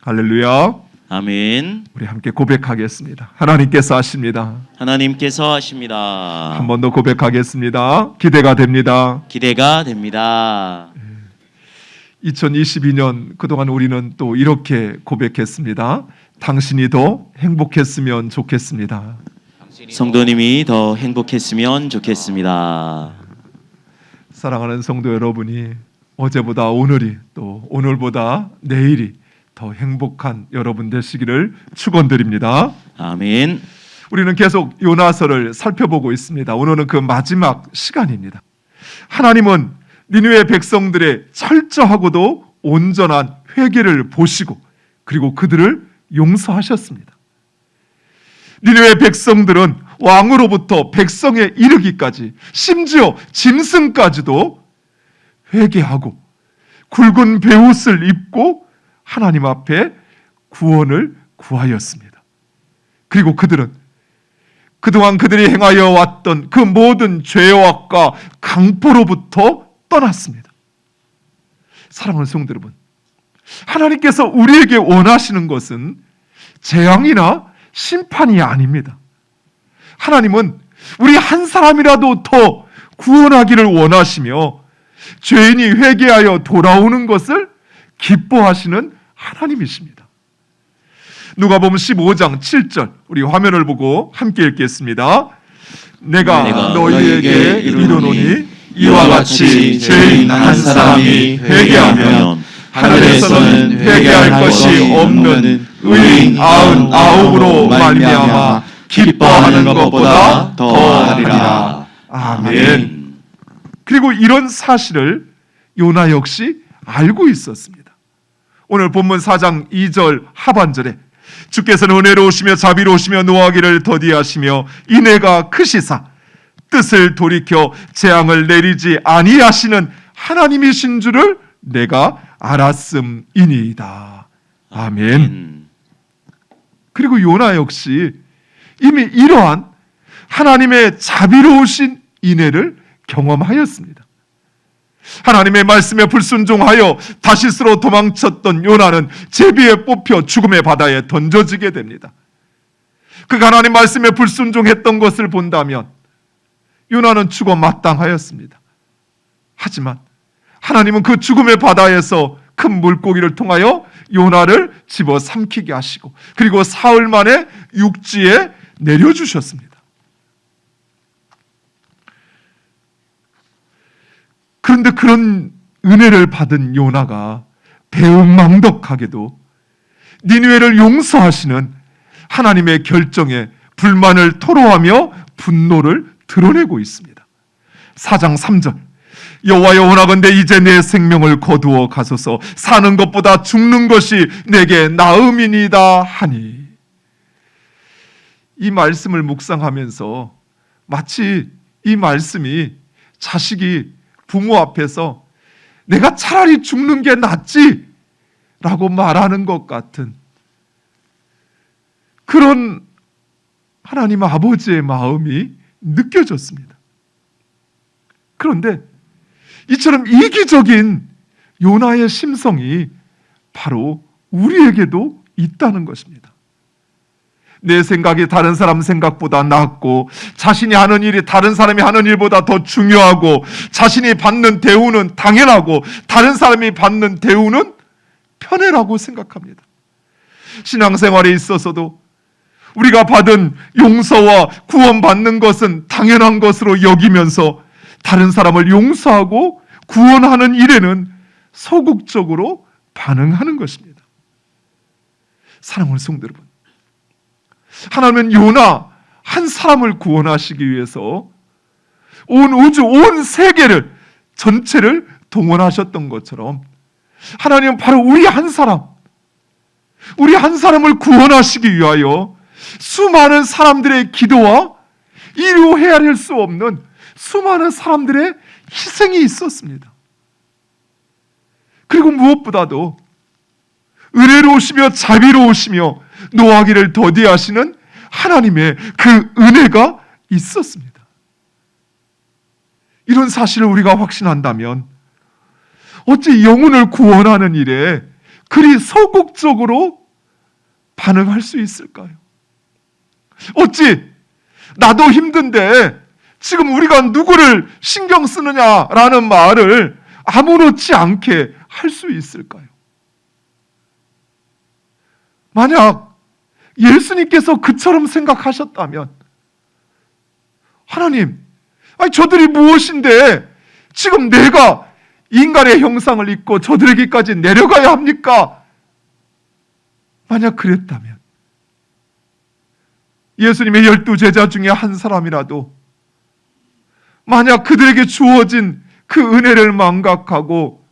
할렐루야. 아멘. 우리 함께 고백하겠습니다. 하나님께서 하십니다. 하나님께서 하십니다. 한 번 더 고백하겠습니다. 기대가 됩니다. 기대가 됩니다. 2022년 그동안 우리는 또 이렇게 고백했습니다. 당신이 더 행복했으면 좋겠습니다. 성도님이 더 행복했으면 좋겠습니다. 사랑하는 성도 여러분이 어제보다 오늘이 또 오늘보다 내일이 더 행복한 여러분 되시기를 축원드립니다. 아멘. 우리는 계속 요나서를 살펴보고 있습니다. 오늘은 그 마지막 시간입니다. 하나님은 니느웨 백성들의 철저하고도 온전한 회개를 보시고 그리고 그들을 용서하셨습니다. 니느웨 백성들은 왕으로부터 백성에 이르기까지 심지어 짐승까지도 회개하고 굵은 베옷을 입고 하나님 앞에 구원을 구하였습니다. 그리고 그들은 그동안 그들이 행하여 왔던 그 모든 죄악과 강포로부터 떠났습니다. 사랑하는 성도 여러분, 하나님께서 우리에게 원하시는 것은 재앙이나 심판이 아닙니다. 하나님은 우리 한 사람이라도 더 구원하기를 원하시며 죄인이 회개하여 돌아오는 것을 기뻐하시는 하나님이십니다. 누가복음 15장 7절 우리 화면을 보고 함께 읽겠습니다. 내가 너희에게 이르노니 이와 같이 죄인 한 사람이 회개하면 하늘에서는 회개할 것이 없는 의인 99으로 말미암아 기뻐하는 것보다 더하리라. 아멘. 그리고 이런 사실을 요나 역시 알고 있었습니다. 오늘 본문 4장 2절 하반절에 주께서는 은혜로우시며 자비로우시며 노하기를 더디하시며 인애가 크시사 뜻을 돌이켜 재앙을 내리지 아니하시는 하나님이신 줄을 내가 알았음이니이다. 아멘. 그리고 요나 역시 이미 이러한 하나님의 자비로우신 인애를 경험하였습니다. 하나님의 말씀에 불순종하여 다시스로 도망쳤던 요나는 제비에 뽑혀 죽음의 바다에 던져지게 됩니다. 그가 하나님 말씀에 불순종했던 것을 본다면 요나는 죽어 마땅하였습니다. 하지만 하나님은 그 죽음의 바다에서 큰 물고기를 통하여 요나를 집어삼키게 하시고 그리고 사흘 만에 육지에 내려주셨습니다. 그런데 그런 은혜를 받은 요나가 배은망덕하게도 니느웨를 용서하시는 하나님의 결정에 불만을 토로하며 분노를 드러내고 있습니다. 4장 3절 여호와여 원하건대 이제 내 생명을 거두어 가소서 사는 것보다 죽는 것이 내게 나음이니이다 하니 이 말씀을 묵상하면서 마치 이 말씀이 자식이 부모 앞에서 내가 차라리 죽는 게 낫지 라고 말하는 것 같은 그런 하나님 아버지의 마음이 느껴졌습니다. 그런데 이처럼 이기적인 요나의 심성이 바로 우리에게도 있다는 것입니다. 내 생각이 다른 사람 생각보다 낫고 자신이 하는 일이 다른 사람이 하는 일보다 더 중요하고 자신이 받는 대우는 당연하고 다른 사람이 받는 대우는 편애라고 생각합니다. 신앙생활에 있어서도 우리가 받은 용서와 구원받는 것은 당연한 것으로 여기면서 다른 사람을 용서하고 구원하는 일에는 소극적으로 반응하는 것입니다. 사랑하는 성도 여러분, 하나님은 요나 한 사람을 구원하시기 위해서 온 우주, 온 세계를 전체를 동원하셨던 것처럼 하나님은 바로 우리 한 사람을 구원하시기 위하여 수많은 사람들의 기도와 이루 헤아릴 수 없는 수많은 사람들의 희생이 있었습니다. 그리고 무엇보다도 은혜로우시며 자비로우시며 노하기를 더디하시는 하나님의 그 은혜가 있었습니다. 이런 사실을 우리가 확신한다면 어찌 영혼을 구원하는 일에 그리 소극적으로 반응할 수 있을까요? 어찌 나도 힘든데 지금 우리가 누구를 신경 쓰느냐라는 말을 아무렇지 않게 할 수 있을까요? 만약 예수님께서 그처럼 생각하셨다면, 하나님, 아니 저들이 무엇인데 지금 내가 인간의 형상을 입고 저들에게까지 내려가야 합니까? 만약 그랬다면 예수님의 12 제자 중에 한 사람이라도 만약 그들에게 주어진 그 은혜를 망각하고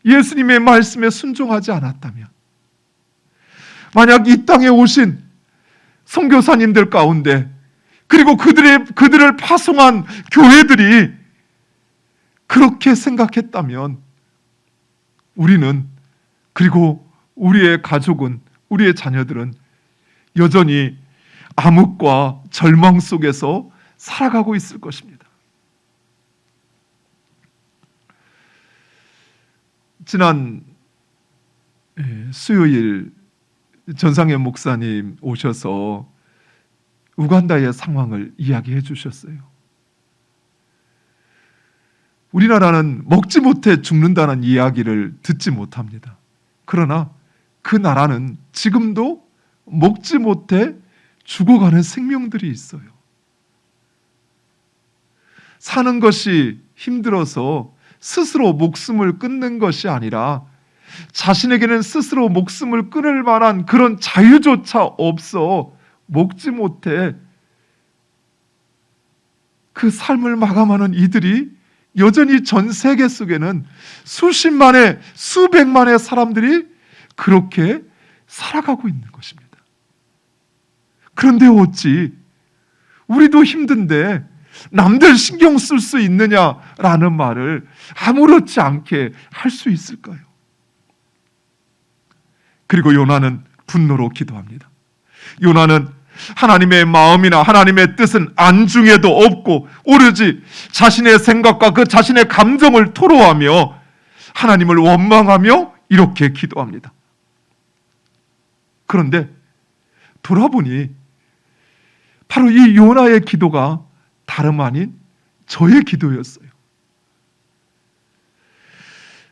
예수님의 말씀에 순종하지 않았다면, 만약 이 땅에 오신 선교사님들 가운데 그리고 그들을 파송한 교회들이 그렇게 생각했다면, 우리는, 그리고 우리의 가족은, 우리의 자녀들은 여전히 암흑과 절망 속에서 살아가고 있을 것입니다. 지난 수요일 전상현 목사님 오셔서 우간다의 상황을 이야기해 주셨어요. 우리나라는 먹지 못해 죽는다는 이야기를 듣지 못합니다. 그러나 그 나라는 지금도 먹지 못해 죽어가는 생명들이 있어요. 사는 것이 힘들어서 스스로 목숨을 끊는 것이 아니라 자신에게는 스스로 목숨을 끊을 만한 그런 자유조차 없어 먹지 못해 그 삶을 마감하는 이들이 여전히 전 세계 속에는 수십만의, 수백만의 사람들이 그렇게 살아가고 있는 것입니다. 그런데 어찌 우리도 힘든데 남들 신경 쓸 수 있느냐라는 말을 아무렇지 않게 할 수 있을까요? 그리고 요나는 분노로 기도합니다. 요나는 하나님의 마음이나 하나님의 뜻은 안중에도 없고 오로지 자신의 생각과 그 자신의 감정을 토로하며 하나님을 원망하며 이렇게 기도합니다. 그런데 돌아보니 바로 이 요나의 기도가 다름 아닌 저의 기도였어요.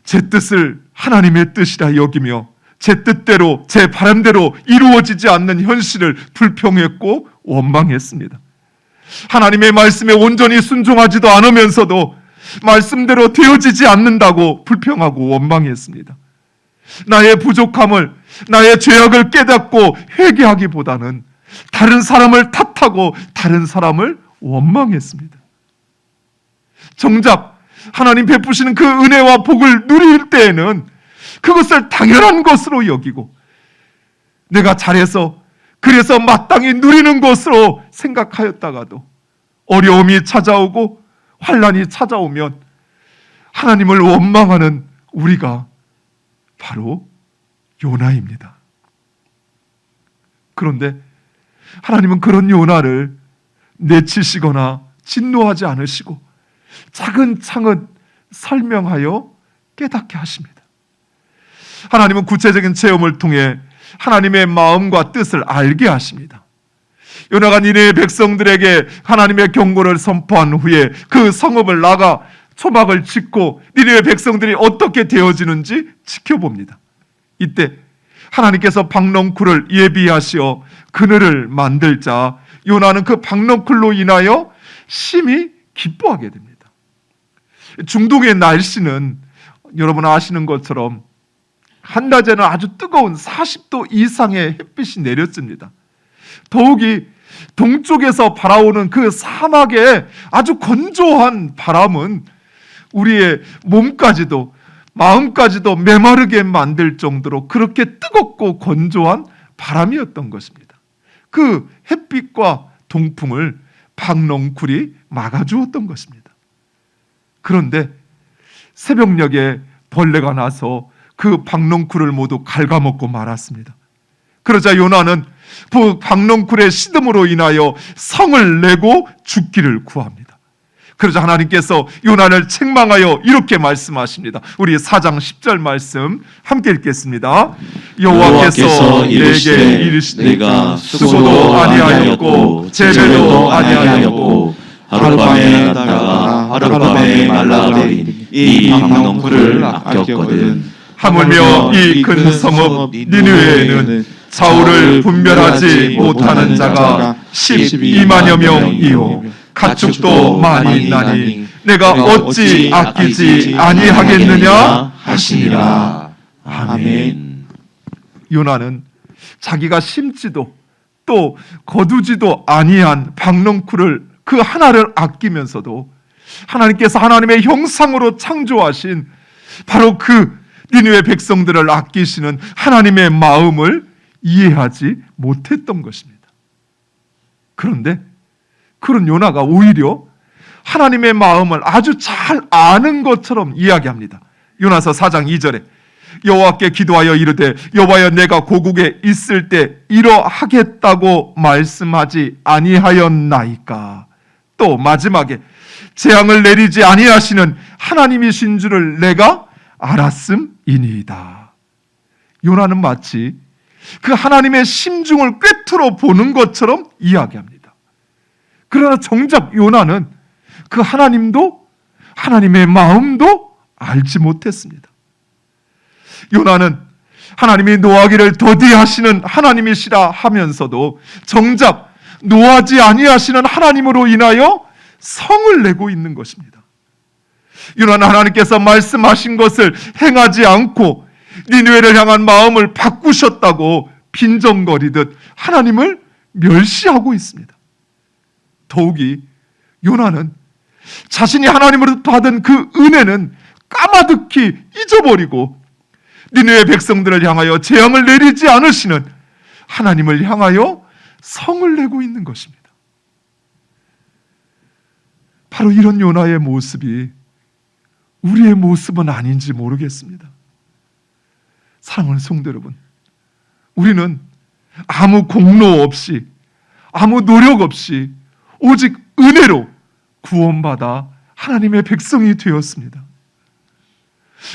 제 뜻을 하나님의 뜻이라 여기며 제 뜻대로, 제 바람대로 이루어지지 않는 현실을 불평했고 원망했습니다. 하나님의 말씀에 온전히 순종하지도 않으면서도 말씀대로 되어지지 않는다고 불평하고 원망했습니다. 나의 부족함을, 나의 죄악을 깨닫고 회개하기보다는 다른 사람을 탓하고 다른 사람을 원망했습니다. 정작 하나님 베푸시는 그 은혜와 복을 누릴 때에는 그것을 당연한 것으로 여기고 내가 잘해서 그래서 마땅히 누리는 것으로 생각하였다가도 어려움이 찾아오고 환난이 찾아오면 하나님을 원망하는 우리가 바로 요나입니다. 그런데 하나님은 그런 요나를 내치시거나 진노하지 않으시고 차근차근 설명하여 깨닫게 하십니다. 하나님은 구체적인 체험을 통해 하나님의 마음과 뜻을 알게 하십니다. 요나가 니네의 백성들에게 하나님의 경고를 선포한 후에 그 성읍을 나가 초막을 짓고 니네의 백성들이 어떻게 되어지는지 지켜봅니다. 이때 하나님께서 박넝쿨을 예비하시어 그늘을 만들자 요나는 그 박넝쿨로 인하여 심히 기뻐하게 됩니다. 중동의 날씨는 여러분 아시는 것처럼 한낮에는 아주 뜨거운 40도 이상의 햇빛이 내렸습니다. 더욱이 동쪽에서 바라오는 그 사막의 아주 건조한 바람은 우리의 몸까지도 마음까지도 메마르게 만들 정도로 그렇게 뜨겁고 건조한 바람이었던 것입니다. 그 햇빛과 동풍을 박넝쿨이 막아주었던 것입니다. 그런데 새벽녘에 벌레가 나서 그 박넝쿨을 모두 갉아먹고 말았습니다. 그러자 요나는 그 박넝쿨의 시듬으로 인하여 성을 내고 죽기를 구합니다. 그러자 하나님께서 요나를 책망하여 이렇게 말씀하십니다. 우리 4장 10절 말씀 함께 읽겠습니다. 여호와께서 내게 이르시되 내가 수고도 아니하였고 재배도 아니하였고 하룻밤에 났다가 하룻밤에 말라버린 이 방농쿨을 아꼈거든. 하물며 이 큰 성읍 니느웨에는 좌우를 분별하지 못하는 자가 12만여 명이요 가축도 많이 있나니 내가 어찌 아끼지 아니하겠느냐 하시니라. 아멘. 요나는 자기가 심지도 또 거두지도 아니한 박넝쿨을 그 하나를 아끼면서도 하나님께서 하나님의 형상으로 창조하신 바로 그 니느웨 백성들을 아끼시는 하나님의 마음을 이해하지 못했던 것입니다. 그런데 그런 요나가 오히려 하나님의 마음을 아주 잘 아는 것처럼 이야기합니다. 요나서 4장 2절에 여호와께 기도하여 이르되 여호와여 내가 고국에 있을 때 이러하겠다고 말씀하지 아니하였나이까. 또 마지막에 재앙을 내리지 아니하시는 하나님이신 줄을 내가 알았음이니이다. 요나는 마치 그 하나님의 심중을 꿰뚫어 보는 것처럼 이야기합니다. 그러나 정작 요나는 그 하나님도 하나님의 마음도 알지 못했습니다. 요나는 하나님이 노하기를 더디하시는 하나님이시라 하면서도 정작 노하지 아니하시는 하나님으로 인하여 성을 내고 있는 것입니다. 요나는 하나님께서 말씀하신 것을 행하지 않고 니느웨를 향한 마음을 바꾸셨다고 빈정거리듯 하나님을 멸시하고 있습니다. 더욱이 요나는 자신이 하나님으로부터 받은 그 은혜는 까마득히 잊어버리고 니느웨 백성들을 향하여 재앙을 내리지 않으시는 하나님을 향하여 성을 내고 있는 것입니다. 바로 이런 요나의 모습이 우리의 모습은 아닌지 모르겠습니다. 사랑하는 성도 여러분, 우리는 아무 공로 없이 아무 노력 없이 오직 은혜로 구원받아 하나님의 백성이 되었습니다.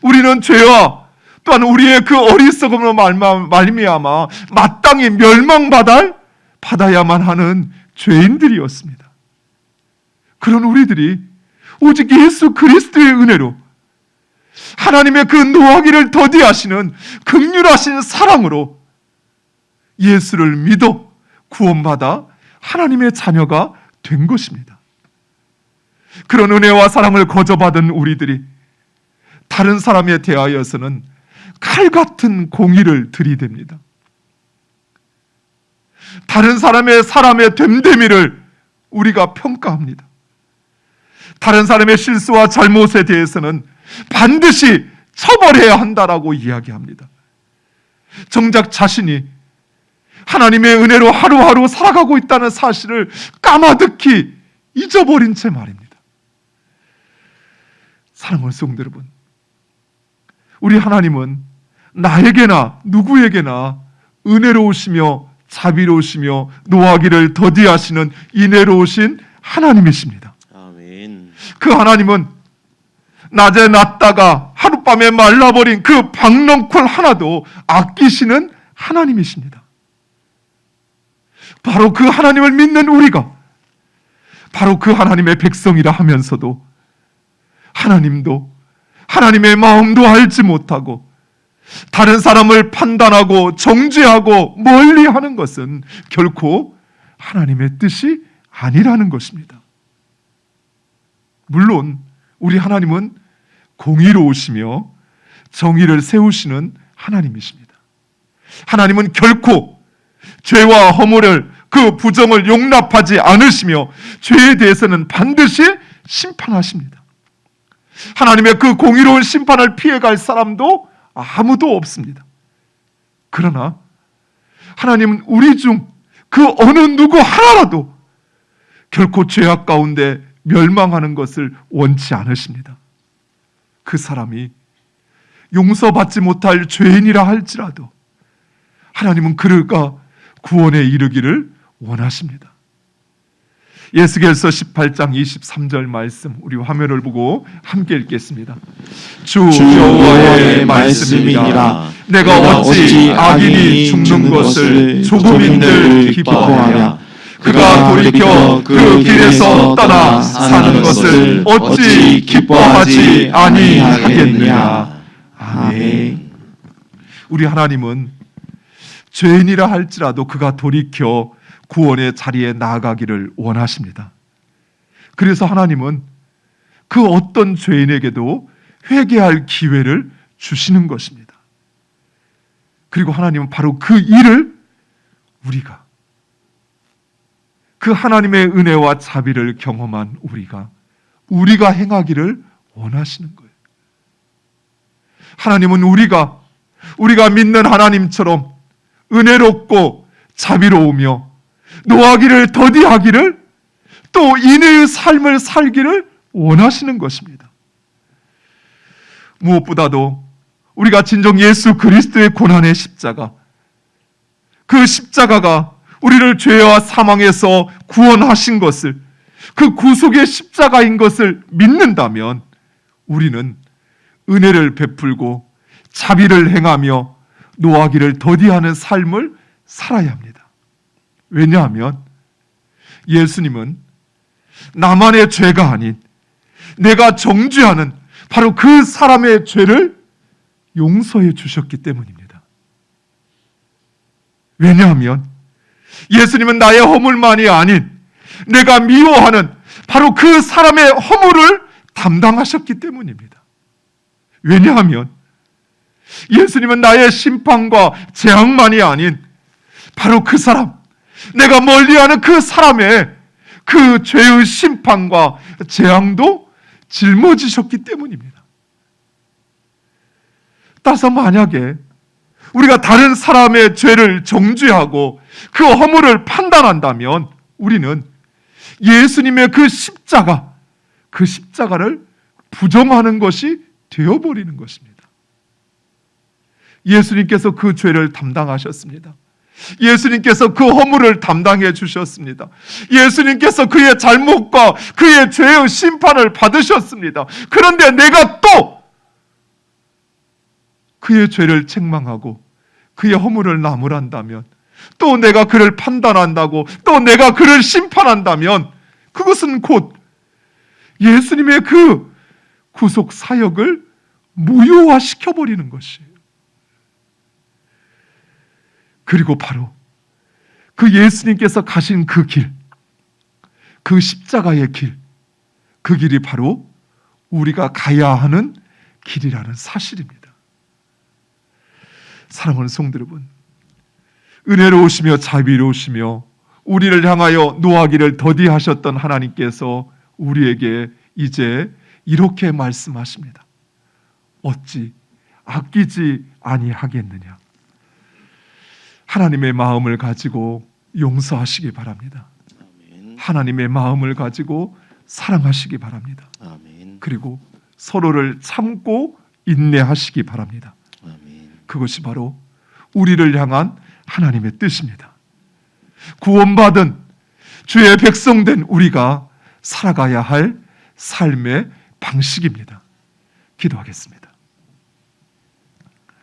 우리는 죄와 또한 우리의 그 어리석음으로 말미암아 마땅히 멸망받아야만 하는 죄인들이었습니다. 그런 우리들이 오직 예수 그리스도의 은혜로 하나님의 그 노하기를 더디하시는 긍휼하신 사랑으로 예수를 믿어 구원받아 하나님의 자녀가 된 것입니다. 그런 은혜와 사랑을 거저받은 우리들이 다른 사람에 대하여서는 칼 같은 공의를 들이댑니다. 다른 사람의 됨됨이를 우리가 평가합니다. 다른 사람의 실수와 잘못에 대해서는 반드시 처벌해야 한다라고 이야기합니다. 정작 자신이 하나님의 은혜로 하루하루 살아가고 있다는 사실을 까마득히 잊어버린 채 말입니다. 사랑하는 성도 여러분, 우리 하나님은 나에게나 누구에게나 은혜로우시며 자비로우시며 노하기를 더디하시는 인애로우신 하나님이십니다. 아멘. 그 하나님은 낮에 났다가 하룻밤에 말라버린 그 박넝쿨 하나도 아끼시는 하나님이십니다. 바로 그 하나님을 믿는 우리가 바로 그 하나님의 백성이라 하면서도 하나님도 하나님의 마음도 알지 못하고 다른 사람을 판단하고 정죄하고 멀리하는 것은 결코 하나님의 뜻이 아니라는 것입니다. 물론 우리 하나님은 공의로우시며 정의를 세우시는 하나님이십니다. 하나님은 결코 죄와 허물을 그 부정을 용납하지 않으시며 죄에 대해서는 반드시 심판하십니다. 하나님의 그 공의로운 심판을 피해갈 사람도 아무도 없습니다. 그러나 하나님은 우리 중 그 어느 누구 하나라도 결코 죄악 가운데 멸망하는 것을 원치 않으십니다. 그 사람이 용서받지 못할 죄인이라 할지라도 하나님은 그가 구원에 이르기를 원하십니다. 예스겔서 18장 23절 말씀, 우리 화면을 보고 함께 읽겠습니다. 주 여호와의 말씀이니라. 내가 어찌 악인이 죽는 것을 조금인들 기뻐하랴. 그가 돌이켜 그 길에서 떠나 사는 것을 어찌 기뻐하지 아니하겠느냐. 아멘. 우리 하나님은 죄인이라 할지라도 그가 돌이켜 구원의 자리에 나아가기를 원하십니다. 그래서 하나님은 그 어떤 죄인에게도 회개할 기회를 주시는 것입니다. 그리고 하나님은 바로 그 일을 우리가, 그 하나님의 은혜와 자비를 경험한 우리가 행하기를 원하시는 거예요. 하나님은 우리가 믿는 하나님처럼 은혜롭고 자비로우며 노하기를 더디하기를, 또 인내의 삶을 살기를 원하시는 것입니다. 무엇보다도 우리가 진정 예수 그리스도의 고난의 십자가, 그 십자가가 우리를 죄와 사망에서 구원하신 것을, 그 구속의 십자가인 것을 믿는다면 우리는 은혜를 베풀고 자비를 행하며 노하기를 더디하는 삶을 살아야 합니다. 왜냐하면 예수님은 나만의 죄가 아닌 내가 정죄하는 바로 그 사람의 죄를 용서해 주셨기 때문입니다. 왜냐하면 예수님은 나의 허물만이 아닌 내가 미워하는 바로 그 사람의 허물을 담당하셨기 때문입니다. 왜냐하면 예수님은 나의 심판과 재앙만이 아닌 바로 그 사람, 내가 멀리하는 그 사람의 그 죄의 심판과 재앙도 짊어지셨기 때문입니다. 따라서 만약에 우리가 다른 사람의 죄를 정죄하고 그 허물을 판단한다면 우리는 예수님의 그 십자가를 부정하는 것이 되어버리는 것입니다. 예수님께서 그 죄를 담당하셨습니다. 예수님께서 그 허물을 담당해 주셨습니다. 예수님께서 그의 잘못과 그의 죄의 심판을 받으셨습니다. 그런데 내가 또 그의 죄를 책망하고 그의 허물을 나무란다면, 또 내가 그를 판단한다고, 또 내가 그를 심판한다면 그것은 곧 예수님의 그 구속 사역을 무효화시켜버리는 것이에요. 그리고 바로 그 예수님께서 가신 그 길, 그 십자가의 길, 그 길이 바로 우리가 가야 하는 길이라는 사실입니다. 사랑하는 성도 여러분, 은혜로우시며 자비로우시며 우리를 향하여 노하기를 더디하셨던 하나님께서 우리에게 이제 이렇게 말씀하십니다. 어찌 아끼지 아니하겠느냐. 하나님의 마음을 가지고 용서하시기 바랍니다. 아멘. 하나님의 마음을 가지고 사랑하시기 바랍니다. 아멘. 그리고 서로를 참고 인내하시기 바랍니다. 아멘. 그것이 바로 우리를 향한 하나님의 뜻입니다. 구원받은 주의 백성된 우리가 살아가야 할 삶의 방식입니다. 기도하겠습니다.